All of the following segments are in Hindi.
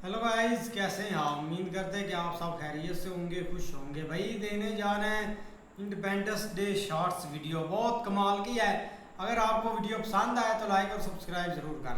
हेलो गाइस, कैसे हैं आप? उम्मीद करते हैं कि आप सब खैरियत से होंगे, खुश होंगे। भाई देने जा रहे हैं इंडिपेंडेंस डे शॉर्ट्स वीडियो, बहुत कमाल की है। अगर आपको वीडियो पसंद आए तो लाइक और सब्सक्राइब जरूर कर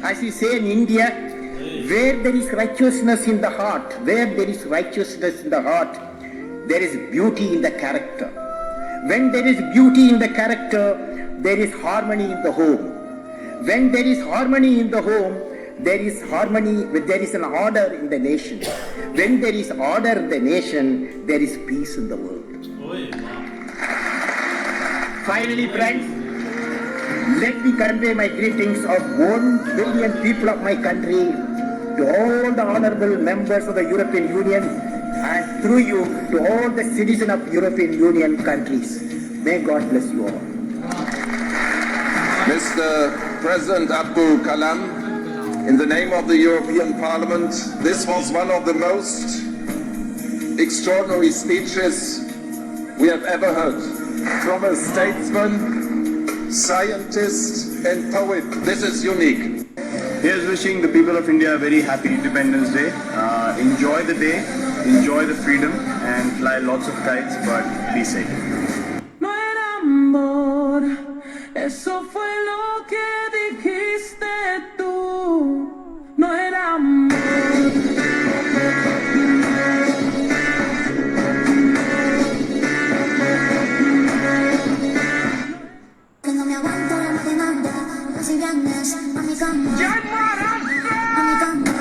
As we say in India, where there is righteousness in the heart, there is beauty in the character. When there is beauty in the character, there is harmony in the home. When there is harmony in the home, there is an order in the nation. When there is order in the nation, there is peace in the world. Finally, friends, let me convey my greetings of 1 billion people of my country to all the honorable members of the European Union and through you to all the citizens of European Union countries. May God bless you all. Mr. President Abdul Kalam, in the name of the European Parliament, this was one of the most extraordinary speeches we have ever heard from a statesman, scientist and poet. This is unique. Here's wishing the people of India a very happy Independence Day. Enjoy the day, enjoy the freedom and fly lots of kites, but be safe. No era amor, eso fue lo que dijiste tú. No era amor. Que no me aguanto la demanda, si vienes a mi cama, a mi cama.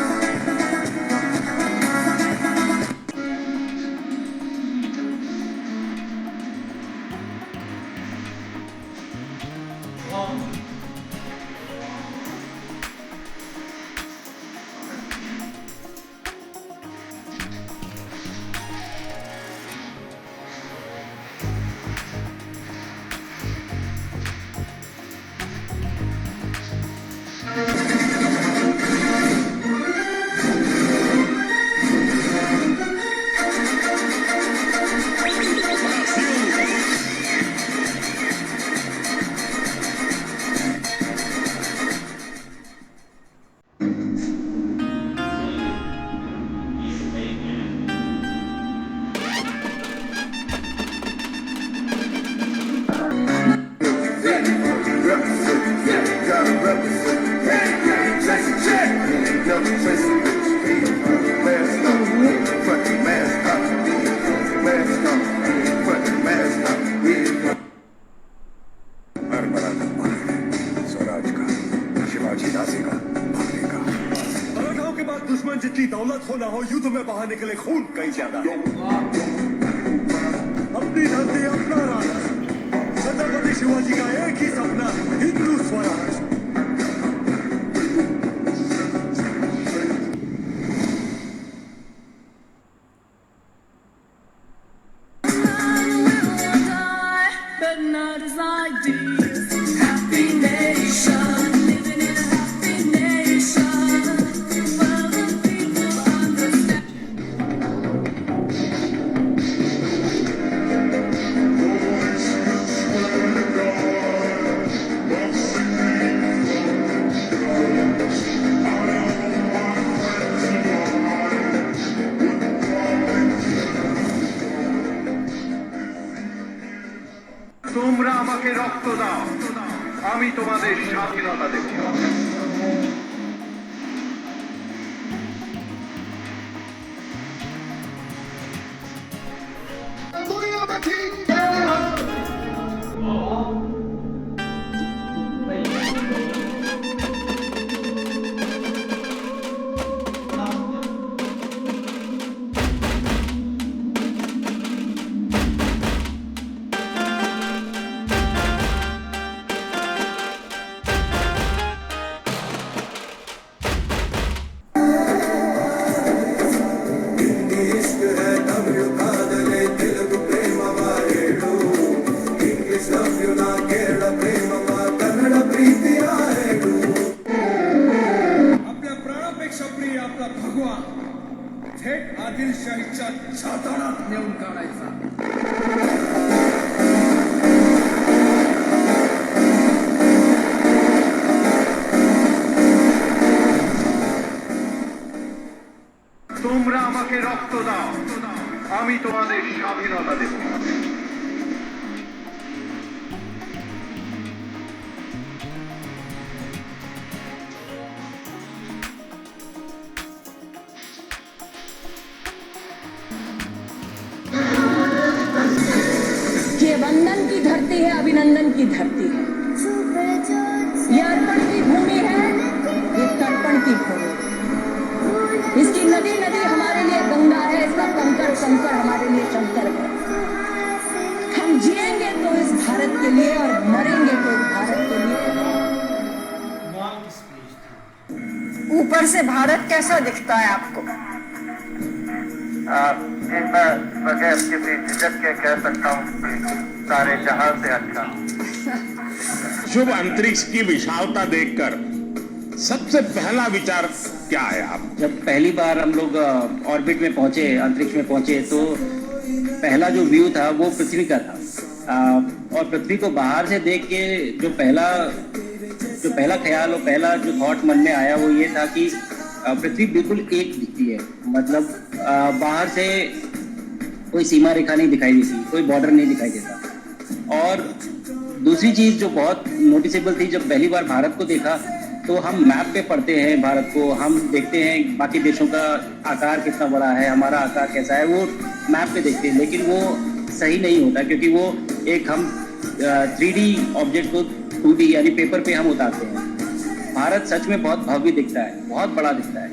दुश्मन जितनी दौलत हो ना हो, युद्ध में बाहर निकले खून कहीं ज्यादा। अपनी धरती अपना राज, छत्रपति शिवाजी का एक ही सपना, Hindu Swaraj. But not as ideas. Happy nation, living in a happy nation. Well, the people understand. তোমরা আমাকে রক্ত দাও, আমি তোমাদের স্বাধীনতা দেব। आपल्या प्राणापेक्षा प्रिय आपला भगवा थेट आदिलशाहीच्या छाताडात नेऊन काढायचा. তোমরা আমাকে রক্ত দাও, আমি তোমাদের স্বাধীনতা দেব। ये वंदन की धरती है, अभिनंदन की धरती है, ये अर्पण की भूमि है, ये तर्पण की भूमि है। इसकी नदी नदी हमारे लिए गंगा है, इसका कंकर कंकर हमारे लिए शंकर है। हम जिएंगे तो इस भारत के लिए और मरेंगे तो इस भारत के लिए। कमाल की स्पीच थी। ऊपर से भारत कैसा दिखता है आपको? मैं बगैर किसी झिझक के कह सकता हूँ सारे जहां से अच्छा। शुभ अंतरिक्ष की विशालता देखकर सबसे पहला विचार क्या आया आप? जब पहली बार हम लोग ऑर्बिट में पहुंचे, अंतरिक्ष में पहुंचे, तो पहला जो व्यू था वो पृथ्वी का था। और पृथ्वी को बाहर से देख के जो पहला ख्याल और पहला जो थॉट मन में आया वो ये था कि पृथ्वी बिल्कुल एक दिखती है। मतलब बाहर से कोई सीमा रेखा नहीं दिखाई देती, कोई बॉर्डर नहीं दिखाई देता। और दूसरी चीज़ जो बहुत नोटिसेबल थी, जब पहली बार भारत को देखा तो हम मैप पे पढ़ते हैं भारत को, हम देखते हैं बाकी देशों का आकार कितना बड़ा है, हमारा आकार कैसा है, वो मैप पे देखते हैं, लेकिन वो सही नहीं होता क्योंकि वो एक हम 3D ऑब्जेक्ट को 2D यानी पेपर पे हम उतारते हैं। भारत सच में बहुत भव्य दिखता है, बहुत बड़ा दिखता है।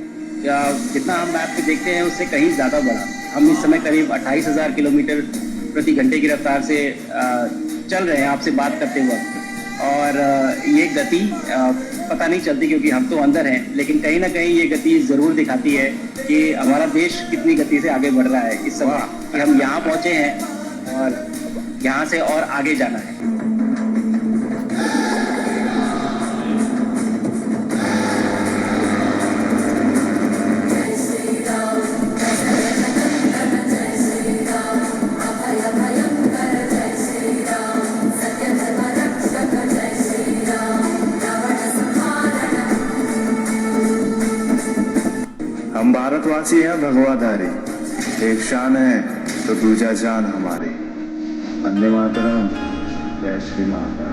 जितना हम मैप पे देखते हैं उससे कहीं ज़्यादा बड़ा। हम इस समय करीब 28,000 किलोमीटर प्रति घंटे की रफ्तार से चल रहे हैं आपसे बात करते वक्त, और ये गति पता नहीं चलती क्योंकि हम तो अंदर हैं, लेकिन कहीं ना कहीं ये गति ज़रूर दिखाती है कि हमारा देश कितनी गति से आगे बढ़ रहा है इस समय, कि हम यहाँ पहुँचे हैं और यहाँ से और आगे जाना है। हम भारतवासी हैं भगवाधारी, एक शान है तो दूजा जान हमारी। वंदे मातरम, जय श्री माता।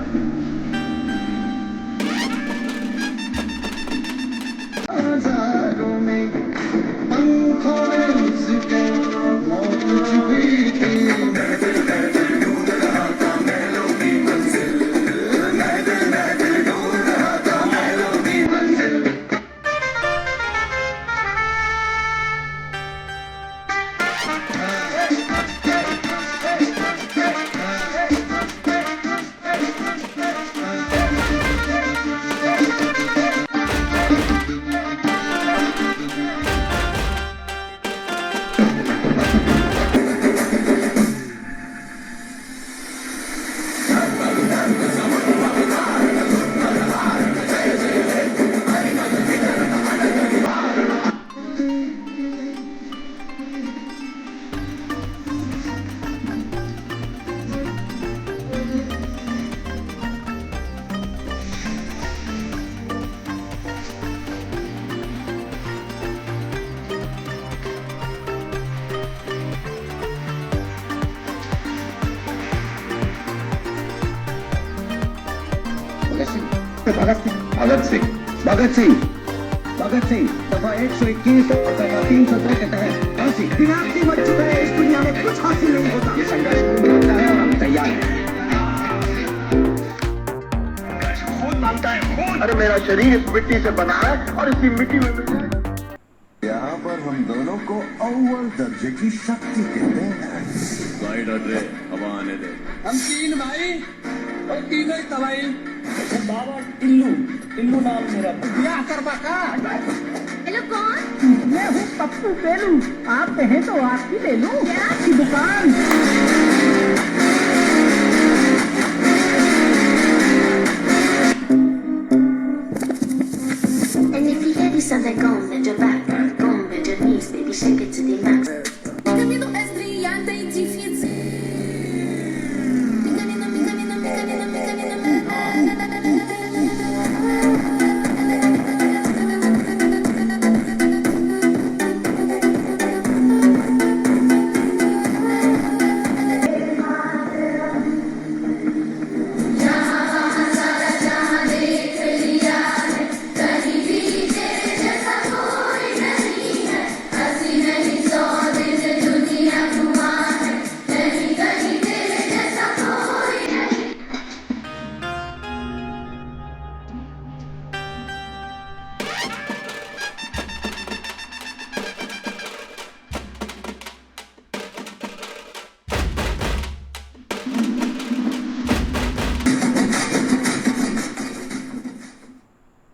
भगत सिंह दफा 121 और दफा 317 के तहत फांसी मच चुका है। इस दुनिया में कुछ हासिल नहीं होता। ये संघर्ष पूर्ण होता है और हम तैयार हैं। खून मांगता है खून। अरे मेरा शरीर इस मिट्टी से बना है और इसी मिट्टी में मिल जाए। यहाँ पर हम दोनों को अव्वल दर्जे की शक्ति कहते हैं। गाइड रे, हवा आने दे। हम तीन भाई और तीनों ही तबाही। बाबा टिल्लू नाम मेरा। ब्याह करवा का हेलो कौन? मैं हूँ पप्पू पेलू। आप कहें तो आपकी ले लूं क्या की दुकान? And if you hear this sound like go bend your back, go bend your knees, baby shake it to the max. Cammino es brillante y difícil.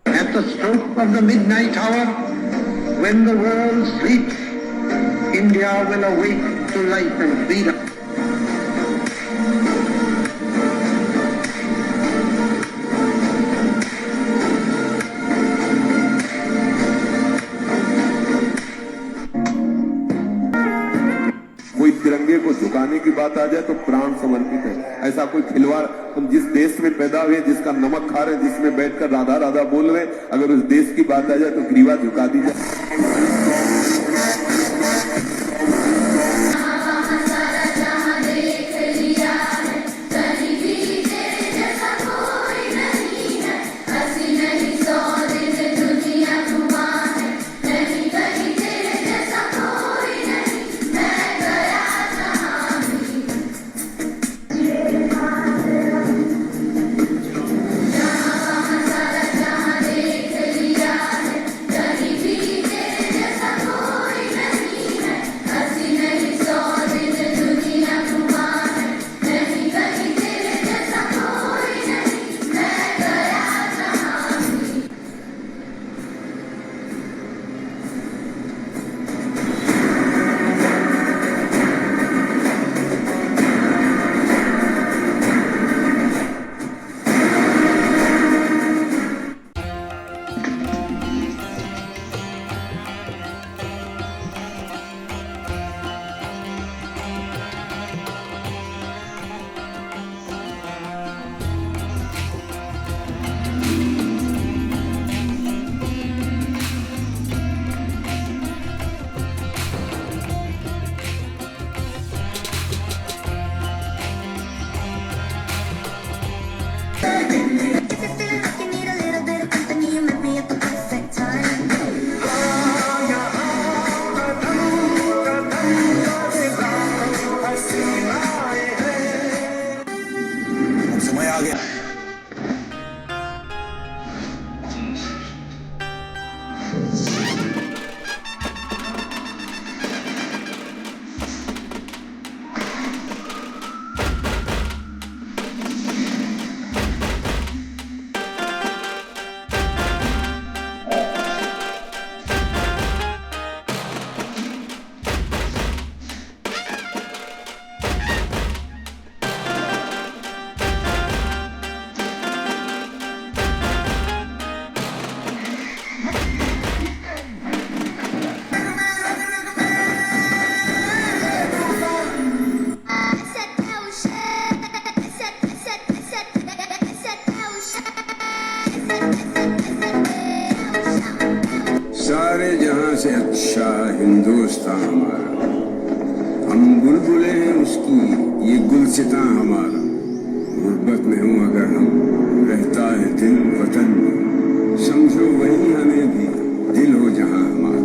At the stroke of the midnight hour, when the world sleeps, India will awake to life and freedom. कोई तिरंगे को झुकाने की बात आ जाए तो प्राण समर्पित है। ऐसा कोई खिलवाड़, हम जिस देश में पैदा हुए, जिसका नमक खा रहे, जिसमें बैठकर राधा राधा बोल रहे, अगर उस देश की बात आ जाए तो ग्रीवा झुका दी जाए। समय आ गया। सारे जहां से अच्छा हिंदुस्तान हमारा, हम बुलबुलें हैं उसकी, ये गुलसितां हमारा। गुर्बत में हूँ अगर हम, रहता है दिल वतन में, समझो वही हमें भी दिल हो जहां हमारा।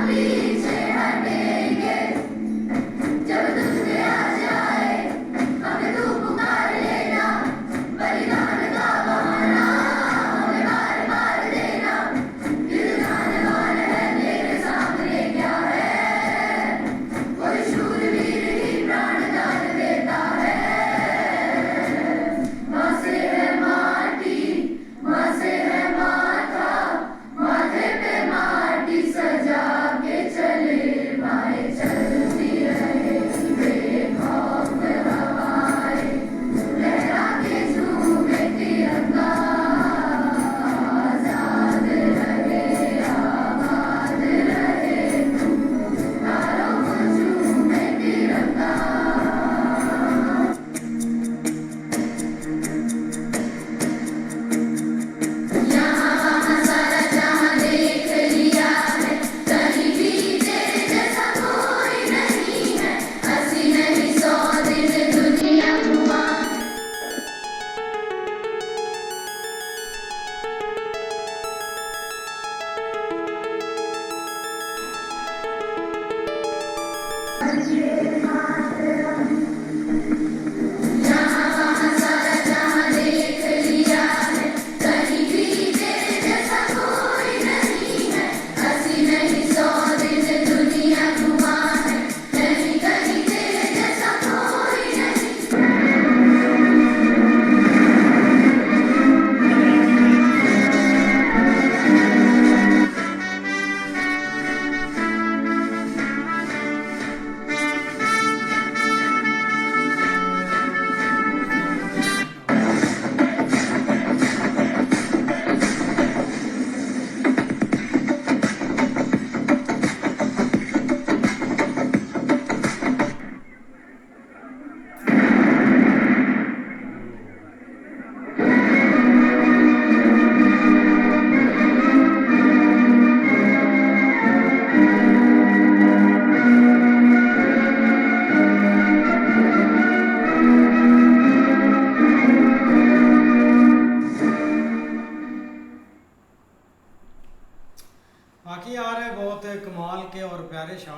Please.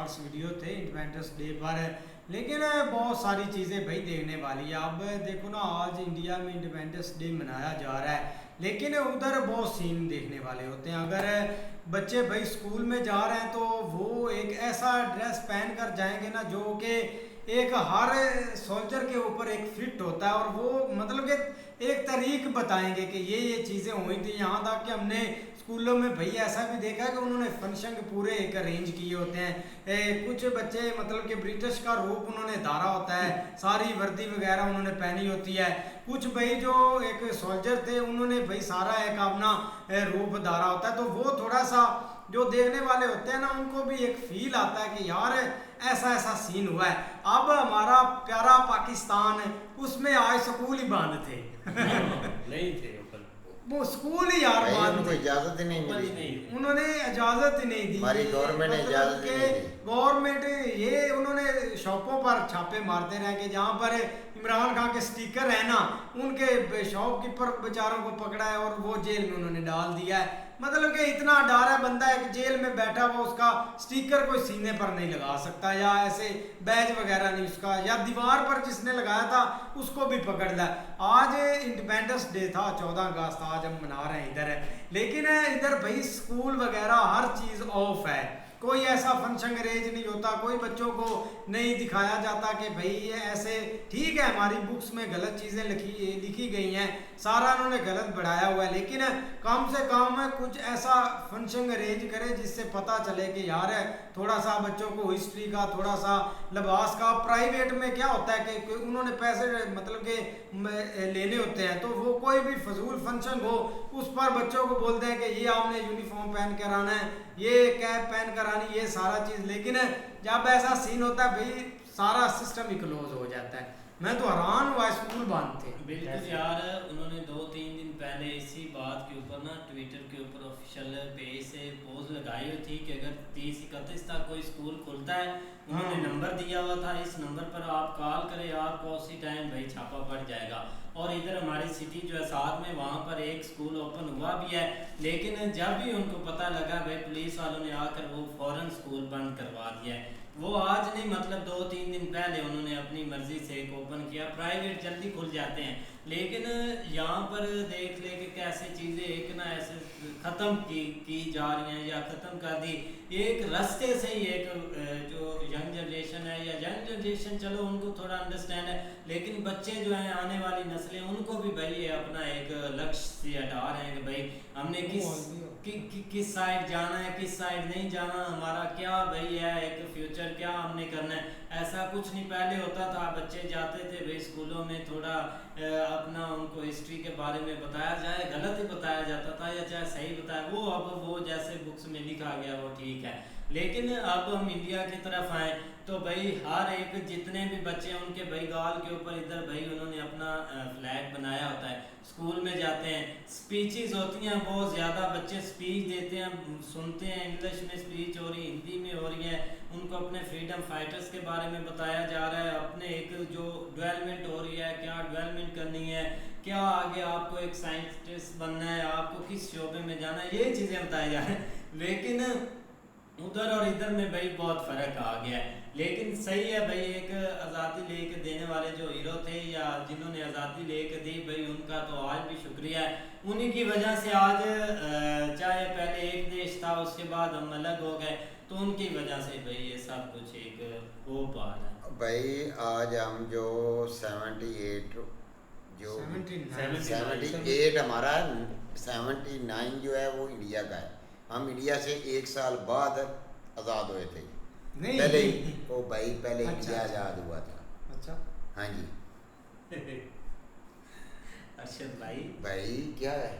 शॉर्ट्स वीडियो थे इंडिपेंडेंस डे पर, लेकिन बहुत सारी चीज़ें भाई देखने वाली है। अब देखो ना, आज इंडिया में इंडिपेंडेंस डे मनाया जा रहा है, लेकिन उधर बहुत सीन देखने वाले होते हैं। अगर बच्चे भाई स्कूल में जा रहे हैं तो वो एक ऐसा ड्रेस पहन कर जाएंगे ना जो कि एक हर सोल्जर के ऊपर एक फिट होता है, और वो मतलब कि एक तरीक बताएंगे कि ये चीज़ें हुई थी। यहाँ तक कि हमने स्कूलों में भाई ऐसा भी देखा कि उन्होंने फंक्शन पूरे एक अरेंज किए होते हैं। कुछ बच्चे मतलब कि ब्रिटिश का रूप उन्होंने धारा होता है, सारी वर्दी वगैरह उन्होंने पहनी होती है। कुछ भाई जो एक सोल्जर थे उन्होंने भाई सारा एक अपना रूप धारा होता है, तो वो थोड़ा सा जो देखने वाले होते हैं ना उनको भी एक फील आता है कि यार ऐसा ऐसा सीन हुआ है। अब हमारा प्यारा पाकिस्तान, उसमें आज स्कूल ही बंद थे नहीं थे वो स्कूल ही यार उनको इजाजत ही नहीं मिली, उन्होंने इजाजत ही नहीं दी। हमारी गवर्नमेंट ने इजाजत ही नहीं दी। गवर्नमेंट ये उन्होंने शॉपों पर छापे मारते रहे कि जहाँ पर इमरान खान के स्टिकर है ना, उनके शॉपकीपर बेचारों को पकड़ा है और वो जेल में उन्होंने डाल दिया है। मतलब कि इतना डर है, बंदा एक जेल में बैठा हुआ उसका स्टिकर कोई सीने पर नहीं लगा सकता, या ऐसे बैज वगैरह नहीं उसका, या दीवार पर जिसने लगाया था उसको भी पकड़ लिया। आज इंडिपेंडेंस डे था 14 अगस्त, आज हम मना रहे हैं इधर, लेकिन इधर भाई स्कूल वगैरह हर चीज़ ऑफ है, कोई ऐसा फंक्शन अरेंज नहीं होता, कोई बच्चों को नहीं दिखाया जाता कि भाई ये ऐसे। ठीक है, हमारी बुक्स में गलत चीज़ें लिखी गई हैं, सारा उन्होंने गलत बढ़ाया हुआ है, लेकिन कम से कम कुछ ऐसा फंक्शन अरेंज करे जिससे पता चले कि यार थोड़ा सा बच्चों को हिस्ट्री का, थोड़ा सा लिबास का। प्राइवेट में क्या होता है कि उन्होंने पैसे मतलब के लेने होते हैं, तो वो कोई भी फजूल फंक्शन हो उस पर बच्चों को बोलते हैं कि ये आपने यूनिफॉर्म पहन कर आना है, ये कैप पहन कर आनी, ये सारा चीज़। लेकिन जब ऐसा सीन होता है भाई सारा सिस्टम ही क्लोज हो जाता है। मैं तो हैरान हुआ, स्कूल बंद थे। बिल्कुल यार, उन्होंने 2-3 दिन पहले इसी बात के ऊपर ना ट्विटर के ऊपर ऑफिशियल पेज से पोस्ट लगाई हुई थी कि अगर 30-31 तक कोई स्कूल खुलता है, उन्होंने नंबर दिया हुआ था, इस नंबर पर आप कॉल करें, आपको उसी टाइम भाई छापा पड़ जाएगा। और इधर हमारी सिटी जो है साथ में, वहाँ पर एक स्कूल ओपन हुआ भी है, लेकिन जब भी उनको पता लगा भाई पुलिस वालों ने आकर वो फौरन स्कूल बंद करवा दिया है। वो आज नहीं, मतलब 2-3 दिन पहले उन्होंने अपनी मर्जी से एक ओपन किया। प्राइवेट जल्दी खुल जाते हैं, लेकिन यहाँ पर देख ले कि कैसे चीज़ें एक ना ऐसे ख़त्म की जा रही हैं या ख़त्म कर दी एक रास्ते से ही। एक जो यंग जनरेशन है, या यंग जनरेशन चलो उनको थोड़ा अंडरस्टैंड है, लेकिन बच्चे जो हैं आने वाली नस्लें, उनको भी भाई ये अपना एक लक्ष्य से हटा रहे हैं कि भाई हमने किस साइड जाना है, किस साइड नहीं जाना, हमारा क्या भाई है एक फ्यूचर, क्या हमने करना है। ऐसा कुछ नहीं पहले होता था, बच्चे जाते थे भाई स्कूलों में, थोड़ा अपना उनको हिस्ट्री के बारे में बताया जाए, गलत ही बताया जाता था या चाहे सही बताया, वो अब वो जैसे बुक्स में लिखा गया वो ठीक है। लेकिन अब हम इंडिया की तरफ आए तो भाई हर एक जितने भी बच्चे हैं उनके भाई गाल के ऊपर इधर भाई उन्होंने अपना फ्लैग बनाया होता है। स्कूल में जाते हैं, स्पीचेस होती हैं, बहुत ज़्यादा बच्चे स्पीच देते हैं, सुनते हैं, इंग्लिश में स्पीच हो रही, हिंदी में हो रही है, उनको अपने फ्रीडम फाइटर्स के बारे में बताया जा रहा है, अपने एक जो डेवलपमेंट हो रही है, क्या डेवलपमेंट करनी है, क्या आगे आपको एक साइंटिस्ट बनना है, आपको किस शोबे में जाना है, ये चीज़ें बताई जा रही हैं। लेकिन उधर और इधर में भाई बहुत फ़र्क आ गया है। लेकिन सही है भाई, एक आज़ादी लेके देने वाले जो हीरो थे या जिन्होंने आज़ादी लेके दी भाई, उनका तो आज भी शुक्रिया है। उन्हीं की वजह से आज चाहे पहले एक देश था, उसके बाद हम अलग हो गए, तो उनकी वजह से भाई ये सब कुछ एक हो पा रहा है। भाई आज हम जो 78 जो 78 हमारा 79 जो है वो इंडिया का है। हम इंडिया से 1 साल बाद आज़ाद हुए थे। नहीं पहले ओ भाई पहले अच्छा, इंडिया आज़ाद हुआ था। अच्छा हाँ जी अर्शद भाई क्या है,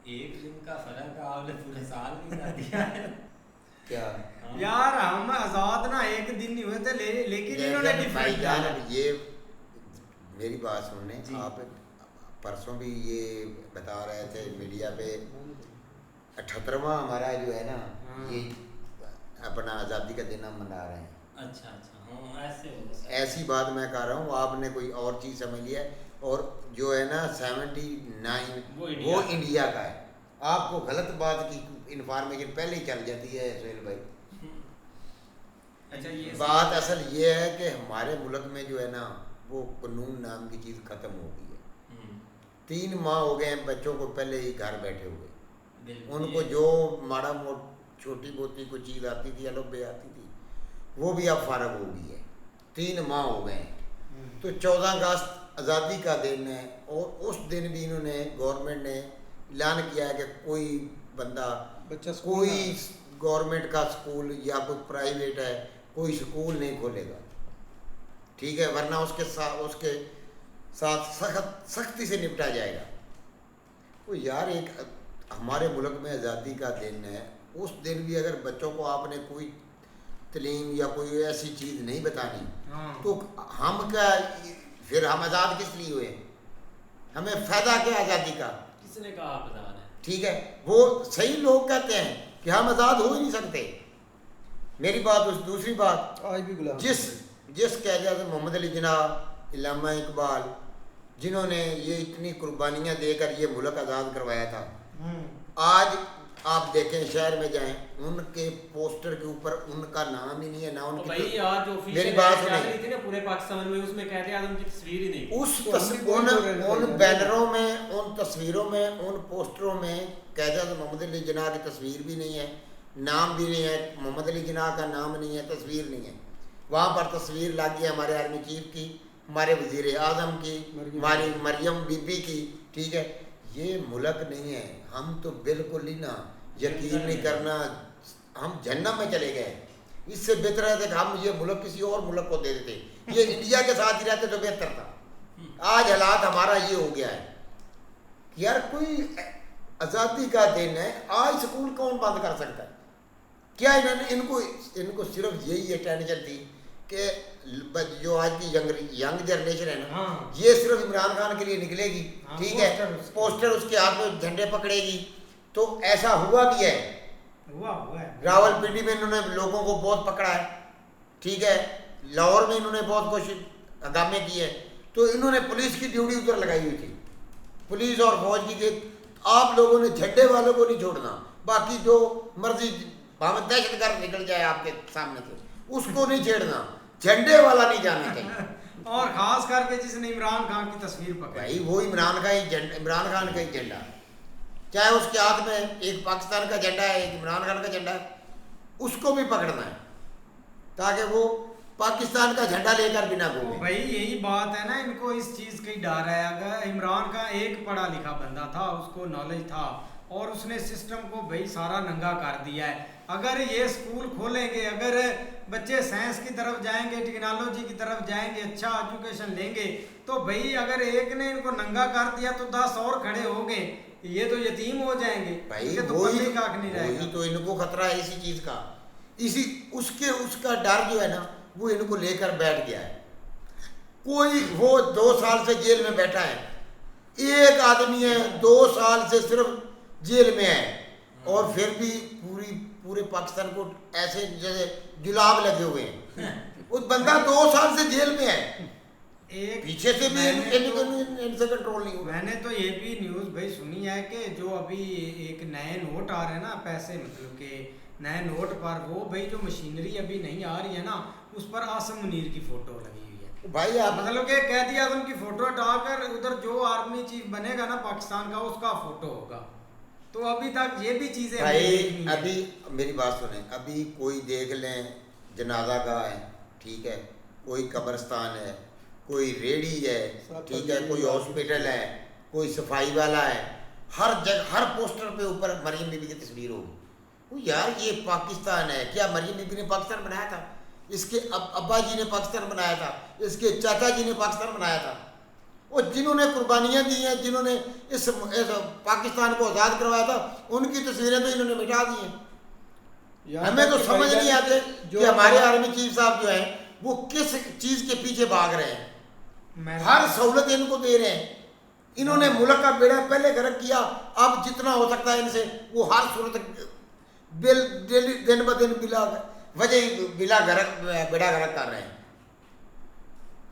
एक दिन का फर्क आपने पूरे साल नहीं कर दिया है। क्या यार हम आज़ाद ना एक दिन नहीं हुए थे, लेकिन इन्होंने डिफाइन किया। ये मेरी बात सुनने, आप परसों भी ये बता रहे थे मीडिया पे 78वां हमारा जो है ना, ये अपना आज़ादी का दिन हम मना रहे हैं। अच्छा हाँ, ऐसे ऐसी बात मैं कह रहा हूँ, आपने कोई और चीज़ समझ लिया है। और जो है ना 79 वो इंडिया का है। आपको गलत बात की इन्फॉर्मेशन पहले ही चल जाती है सुहेल भाई। अच्छा, ये बात असल ये है कि हमारे मुल्क में जो है ना वो कानून नाम की चीज़ ख़त्म हो गई है। 3 माह हो गए हैं बच्चों को पहले ही घर बैठे हुए, उनको जो माड़ा मोट छोटी मोटी कोई चीज़ आती थी, अलग आती थी, वो भी अब फारग हो गई है। 3 माह हो गए हैं। तो 14 अगस्त आज़ादी का दिन है और उस दिन भी इन्होंने गवर्नमेंट ने ऐलान किया है कि कोई बंदा कोई गवर्नमेंट का स्कूल या कोई प्राइवेट है कोई स्कूल नहीं खोलेगा, ठीक है, वरना उसके साथ सख्ती से निपटा जाएगा। तो यार एक हमारे मुल्क में आज़ादी का दिन है, उस दिन भी अगर बच्चों को आपने कोई तलीम या कोई ऐसी चीज़ नहीं बतानी तो हम क्या, फिर हम आज़ाद किस लिए हुए? हमें फ़ायदा क्या आज़ादी का? किसने कहा आप आज़ाद है? ठीक है, वो सही लोग कहते हैं कि हम आज़ाद हो ही नहीं सकते। मेरी बात उस दूसरी बात, आज भी गुलाम जिस कैद मोहम्मद अली जिन्नाह, इल्लामा इकबाल, जिन्होंने ये इतनी कुर्बानियाँ देकर ये मुल्क आज़ाद करवाया था, आज आप देखें शहर में जाएं, उनके पोस्टर के ऊपर उनका नाम ही नहीं है ना उनकी। भाई आज जो मेरी बात सुनिए ना पूरे पाकिस्तान में, उसमें कहते हैं उनकी तस्वीर ही नहीं। उन बैनरों में, उन तस्वीरों में, उन पोस्टरों में कैद मोहम्मद अली जिन्नाह की तस्वीर भी नहीं है, नाम भी नहीं है, मोहम्मद अली जिन्नाह का नाम नहीं है, तस्वीर नहीं है। वहाँ पर तस्वीर लगी है हमारे आर्मी चीफ की, हमारे वज़ीर आज़म की, हमारी मरियम बीबी की, ठीक है। ये मुल्क नहीं है, हम तो बिल्कुल ही ना यकीन नहीं करना, हम जन्नत में चले गए। इससे बेहतर है कि हम ये मुल्क किसी और मुल्क को दे देते, ये इंडिया के साथ ही रहते तो बेहतर था। आज हालात हमारा ये हो गया है यार, कोई आज़ादी का दिन है, आज स्कूल कौन बंद कर सकता है? क्या इनको सिर्फ यही टेंशन थी कि जो आज की यंग जनरेशन है ना, ये सिर्फ इमरान खान के लिए निकलेगी, ठीक है, पोस्टर उसके हाथ में झंडे पकड़ेगी। तो ऐसा हुआ भी है, हुआ है। रावलपिंडी में इन्होंने लोगों को बहुत पकड़ा है, ठीक है, लाहौर में इन्होंने बहुत कोशिश हंगामे की है। तो इन्होंने पुलिस की ड्यूटी उधर लगाई हुई थी, पुलिस और फौज की, आप लोगों ने झंडे वालों को नहीं छोड़ना, बाकी जो मर्जी भावे दहशतगर्द निकल जाए आपके सामने से उसको नहीं छेड़ना, झंडे वाला नहीं जाना चाहिए। और खास करके जिसने इमरान खान की तस्वीर पकड़ी, भाई वो इमरान खान का ही झंडा, चाहे उसके हाथ में एक पाकिस्तान का झंडा है, एक इमरान खान का झंडा है, उसको भी पकड़ना है ताकि वो पाकिस्तान का झंडा लेकर बिना घूमे। भाई यही बात है ना, इनको इस चीज़ का ही डर है। अगर इमरान का एक पढ़ा लिखा बंदा था, उसको नॉलेज था और उसने सिस्टम को भाई सारा नंगा कर दिया है। अगर ये स्कूल खोलेंगे, अगर बच्चे साइंस की तरफ जाएंगे, टेक्नोलॉजी की तरफ जाएंगे, अच्छा एजुकेशन लेंगे, तो भाई अगर एक ने इनको नंगा कर दिया तो 10 और खड़े हो गए, ये तो यतीम हो जाएंगे भाई। तो वही तो इनको खतरा है इसी चीज का, उसका डर जो है ना वो इनको लेकर बैठ गया है। कोई वो 2 साल से जेल में बैठा है, एक आदमी है 2 साल से सिर्फ जेल में है और फिर भी पूरे पाकिस्तान को ऐसे जैसे जुलाब लगे हुए हैं। उस बंदा 2 साल से जेल में है, पीछे से भी इनसे कंट्रोल नहीं हुआ। मैंने तो ये भी न्यूज़ भाई सुनी है कि जो अभी एक नए नोट आ रहे हैं ना, पैसे मतलब के नए नोट पर वो भाई जो मशीनरी अभी नहीं आ रही है ना, उस पर आसिम मुनीर की फोटो लगी हुई है। भाई आप मतलब कि कैदी आजम की फोटो हटाकर उधर जो आर्मी चीफ बनेगा ना पाकिस्तान का, उसका फोटो होगा। तो अभी तक ये भी चीजें भाई, अभी मेरी बात सुने, अभी कोई देख लें जनाजा गाह है, ठीक है, कोई कब्रिस्तान है, कोई रेडी है, ठीक है, कोई हॉस्पिटल है, कोई सफाई वाला है, हर जगह हर पोस्टर पे ऊपर मरियम बीबी की तस्वीर होगी। वो यार ये पाकिस्तान है क्या? मरियम बीबी ने पाकिस्तान बनाया था, इसके अब्बा जी ने पाकिस्तान बनाया था, इसके चाचा जी ने पाकिस्तान बनाया था। और जिन्होंने कुर्बानियाँ दी हैं, जिन्होंने इस पाकिस्तान को आज़ाद करवाया था, उनकी तस्वीरें तो इन्होंने मिटा दी हैं। हमें तो समझ नहीं आते कि हमारे आर्मी चीफ साहब जो हैं वो किस चीज़ के पीछे भाग रहे हैं। हर सहूलत इनको दे रहे हैं, इन्होंने मुल्क का बेड़ा पहले गर्क किया, अब जितना हो सकता है इनसे वो हर सूरत दिन ब दिन बेड़ा गर्क कर रहे हैं।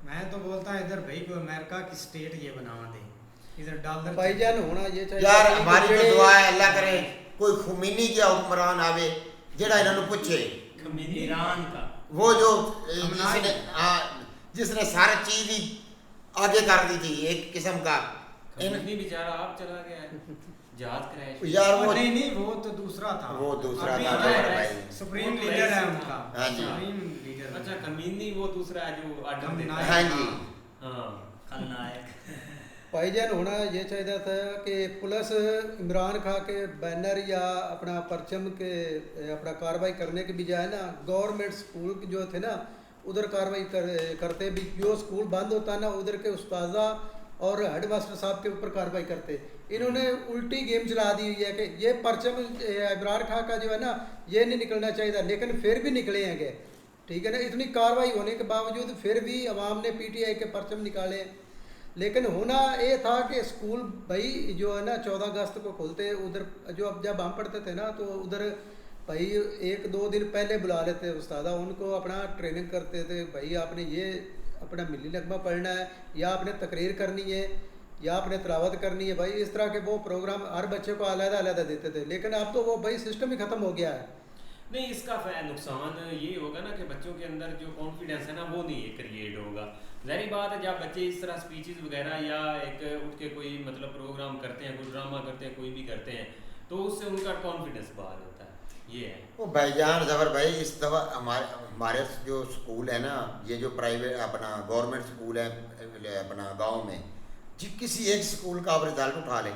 मैं तो बोलता है इधर भाई को अमेरिका की स्टेट ये बनावा दे, इधर डॉलर भाईजान होना ये चाहिए यार। हमारी तो दुआ है अल्लाह करे कोई खुमीनी क्या हुक्मरान आवे जेड़ा इन्होंने पूछे, ईरान का वो जो जिसने सारी चीज ही आगे कर दी थी एक किस्म का इतनी बेचारा आप चला गया जहाज क्रैश यार वो नहीं वो तो दूसरा था, वो दूसरा अभी था जो बड़ा है, भाई सुप्रीम लीडर है उनका। हाँ जी। Supreme leader. अच्छा कमीनी वो दूसरा है जो आर्डर देता है। हाँ जी। हाँ खलनायक। भाईजान होना ये चाहिए था कि पुलिस इमरान खान के बैनर या अपना परचम के अपना कार्रवाई करने के बजाय ना गवर्नमेंट स्कूल जो थे ना उधर कार्रवाई करते भी, जो स्कूल बंद होता ना उधर के उस्ताजा और हेड मास्टर साहब के ऊपर कार्रवाई करते। इन्होंने उल्टी गेम चला दी हुई है कि ये परचम इमरान खान का जो है ना ये नहीं निकलना चाहिए, लेकिन फिर भी निकले हैं। ठीक है ना, इतनी कार्रवाई होने के बावजूद फिर भी अवाम ने पीटीआई के परचम निकाले। लेकिन होना ये था कि स्कूल भाई जो है ना 14 अगस्त को खुलते, उधर जो अब जब हम पढ़ते थे ना तो उधर भाई 1-2 दिन पहले बुला लेते उस्तादा, उनको अपना ट्रेनिंग करते थे। भाई आपने ये अपना मिली नगमा पढ़ना है या आपने तकरीर करनी है या आपने तिलावत करनी है। भाई इस तरह के वो प्रोग्राम हर बच्चे को अलग-अलग देते थे। लेकिन अब तो वो भाई सिस्टम ही ख़त्म हो गया है। नहीं इसका नुकसान ये होगा ना कि बच्चों के अंदर जो कॉन्फिडेंस है ना वो नहीं क्रिएट होगा। ज़ाहिर बात है जब बच्चे इस तरह स्पीचेस वगैरह या एक उठ के कोई मतलब प्रोग्राम करते हैं, कोई ड्रामा करते हैं, कोई भी करते हैं तो उससे उनका कॉन्फिडेंस बाहर होता है। ये है वो भाईजान जबर भाई इस दफ़ा हमारे जो स्कूल है ना, ये जो प्राइवेट अपना गवर्नमेंट स्कूल है अपना गांव में, जी किसी एक स्कूल का आप रिजल्ट उठा लें,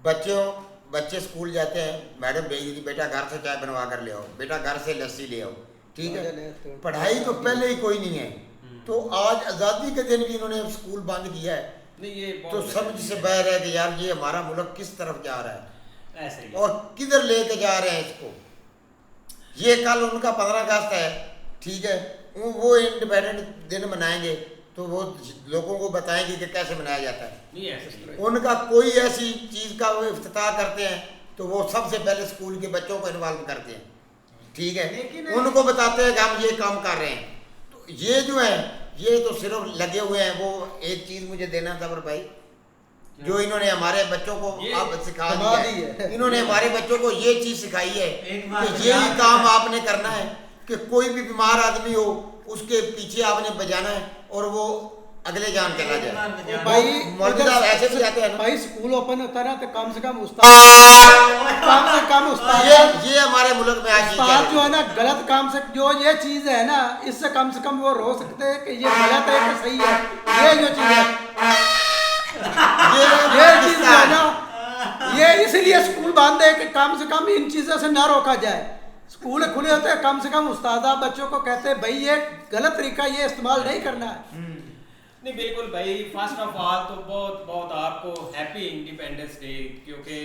बच्चे स्कूल जाते हैं, मैडम भेज दी बेटा घर से चाय बनवा कर ले आओ, बेटा घर से लस्सी ले आओ। ठीक है, पढ़ाई तो पहले ही कोई नहीं है। तो आज आज़ादी के दिन भी इन्होंने स्कूल बंद किया है। नहीं ये तो समझ से बाहर है कि यार ये हमारा मुल्क किस तरफ जा रहा है ऐसे ही। और किधर लेके जा रहे हैं इसको। ये कल उनका 15 अगस्त है, ठीक है, वो इंडिपेंडेंट दिन मनाएंगे तो वो लोगों को बताएंगे कि कैसे मनाया जाता है। नहीं ऐसे उनका कोई ऐसी चीज़ का वो इफ्तिताह करते हैं तो वो सबसे पहले स्कूल के बच्चों को इन्वॉल्व करते हैं। ठीक है, उनको बताते हैं कि हम ये काम कर रहे हैं। तो ये जो है ये तो सिर्फ लगे हुए हैं। वो एक चीज़ मुझे देना था भाई, जो इन्होंने हमारे बच्चों को आप सिखा दिया है। इन्होंने हमारे बच्चों को ये चीज़ सिखाई है कि यही काम आपने करना है कि कोई भी बीमार आदमी हो उसके पीछे आपने बजाना है और वो अगले जान चला जाए। भाई मौजूदा ऐसे भी जाते हैं भाई स्कूल ओपन होता ना तो कम से कम उस्ताद ये हमारे मुल्क में आज जो है ना गलत काम से जो ये चीज है ना इससे कम वो रो सकते हैं कि ये गलत है कि सही है। ये जो चीज है ये चीज है ना, ये इसलिए स्कूल बंद है कि कम से कम इन चीजों से ना रोका जाए। स्कूल खुले होते हैं, कम से कम उस्तादा बच्चों को कहते हैं भाई ये गलत तरीका ये इस्तेमाल नहीं करना है। नहीं बिल्कुल भाई, फर्स्ट ऑफ ऑल तो बहुत बहुत आपको हैप्पी इंडिपेंडेंस डे, क्योंकि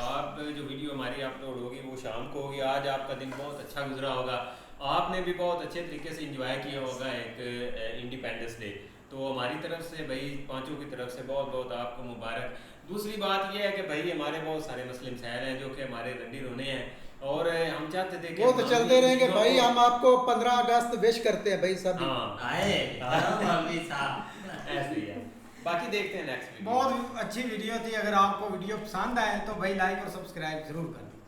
आप जो वीडियो हमारी अपलोड होगी वो शाम को होगी। आज आपका दिन बहुत अच्छा गुजरा होगा, आपने भी बहुत अच्छे तरीके से एंजॉय किया होगा एक इंडिपेंडेंस डे। तो हमारी तरफ से भाई पांचों की तरफ से बहुत बहुत आपको मुबारक। दूसरी बात यह है कि भाई हमारे बहुत सारे मसले मसाइल हैं जो कि हमारे रंडी रोने हैं और हम चाहते थे कि वो तो चलते रहेंगे भाई। हम आपको 15 अगस्त विश करते हैं भाई सब। ऐसे ही है। बाकी देखते हैं नेक्स्ट वीडियो। बहुत अच्छी वीडियो थी। अगर आपको वीडियो पसंद आए तो भाई लाइक और सब्सक्राइब जरूर करना।